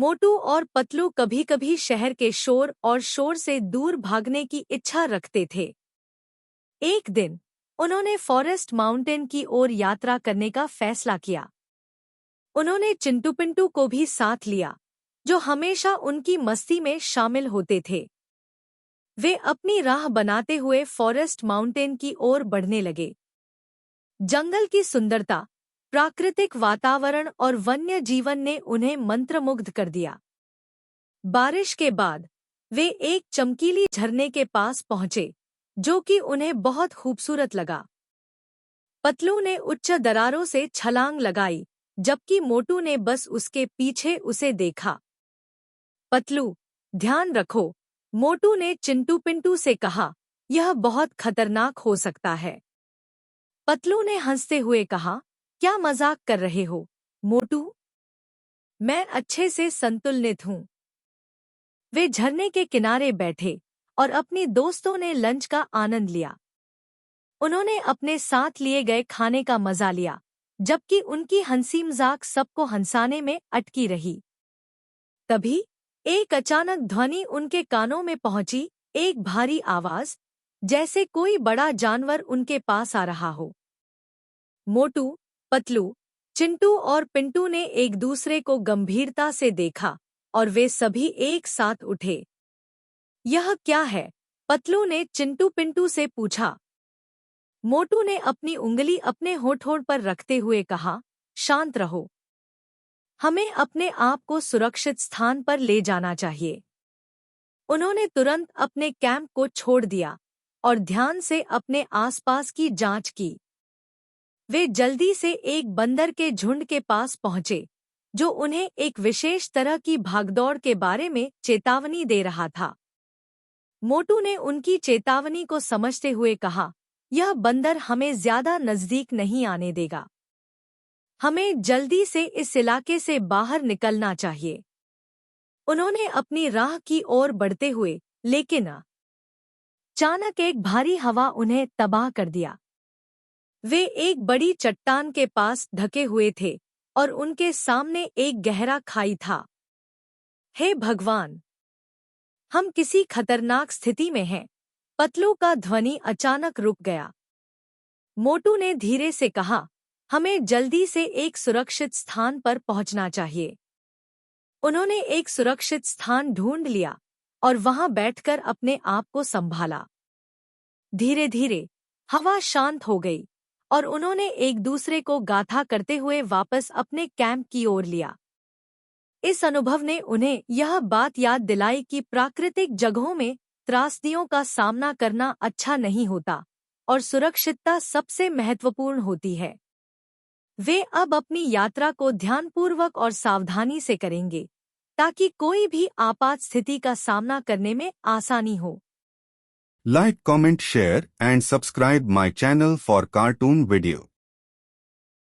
मोटू और पतलू कभी कभी शहर के शोर और शोर से दूर भागने की इच्छा रखते थे। एक दिन उन्होंने फॉरेस्ट माउंटेन की ओर यात्रा करने का फैसला किया। उन्होंने चिंटू पिंटू को भी साथ लिया, जो हमेशा उनकी मस्ती में शामिल होते थे। वे अपनी राह बनाते हुए फॉरेस्ट माउंटेन की ओर बढ़ने लगे। जंगल की सुंदरता, प्राकृतिक वातावरण और वन्य जीवन ने उन्हें मंत्रमुग्ध कर दिया। बारिश के बाद वे एक चमकीली झरने के पास पहुंचे, जो कि उन्हें बहुत खूबसूरत लगा। पतलू ने उच्च दरारों से छलांग लगाई, जबकि मोटू ने बस उसके पीछे उसे देखा। पतलू, ध्यान रखो, मोटू ने चिंटू पिंटू से कहा, यह बहुत खतरनाक हो सकता है। पतलू ने हंसते हुए कहा, क्या मजाक कर रहे हो, मोटू? मैं अच्छे से संतुलित हूँ। वे झरने के किनारे बैठे और अपनी दोस्तों ने लंच का आनंद लिया। उन्होंने अपने साथ लिए गए खाने का मजा लिया, जबकि उनकी हंसी मजाक सबको हंसाने में अटकी रही। तभी एक अचानक ध्वनि उनके कानों में पहुंची, एक भारी आवाज, जैसे कोई बड़ा जानवर उनके पास आ रहा हो। मोटू, पतलू, चिंटू और पिंटू ने एक दूसरे को गंभीरता से देखा और वे सभी एक साथ उठे। यह क्या है? पतलू ने चिंटू पिंटू से पूछा। मोटू ने अपनी उंगली अपने होठों पर रखते हुए कहा, शांत रहो। हमें अपने आप को सुरक्षित स्थान पर ले जाना चाहिए। उन्होंने तुरंत अपने कैंप को छोड़ दिया और ध्यान से अपने आसपास की जांच की। वे जल्दी से एक बंदर के झुंड के पास पहुंचे, जो उन्हें एक विशेष तरह की भागदौड़ के बारे में चेतावनी दे रहा था। मोटू ने उनकी चेतावनी को समझते हुए कहा, यह बंदर हमें ज्यादा नजदीक नहीं आने देगा। हमें जल्दी से इस इलाके से बाहर निकलना चाहिए। उन्होंने अपनी राह की ओर बढ़ते हुए, लेकिन अचानक एक भारी हवा उन्हें तबाह कर दिया। वे एक बड़ी चट्टान के पास ढके हुए थे और उनके सामने एक गहरा खाई था। हे भगवान! हम किसी खतरनाक स्थिति में हैं। पतलू का ध्वनि अचानक रुक गया। मोटू ने धीरे से कहा, हमें जल्दी से एक सुरक्षित स्थान पर पहुंचना चाहिए। उन्होंने एक सुरक्षित स्थान ढूंढ लिया और वहां बैठकर अपने आप को संभाला। धीरे धीरे हवा शांत हो गई और उन्होंने एक दूसरे को गाथा करते हुए वापस अपने कैंप की ओर लिया। इस अनुभव ने उन्हें यह बात याद दिलाई कि प्राकृतिक जगहों में त्रासदियों का सामना करना अच्छा नहीं होता और सुरक्षितता सबसे महत्वपूर्ण होती है। वे अब अपनी यात्रा को ध्यानपूर्वक और सावधानी से करेंगे, ताकि कोई भी आपात स्थिति का सामना करने में आसानी हो। Like, comment, share and subscribe my channel for cartoon video.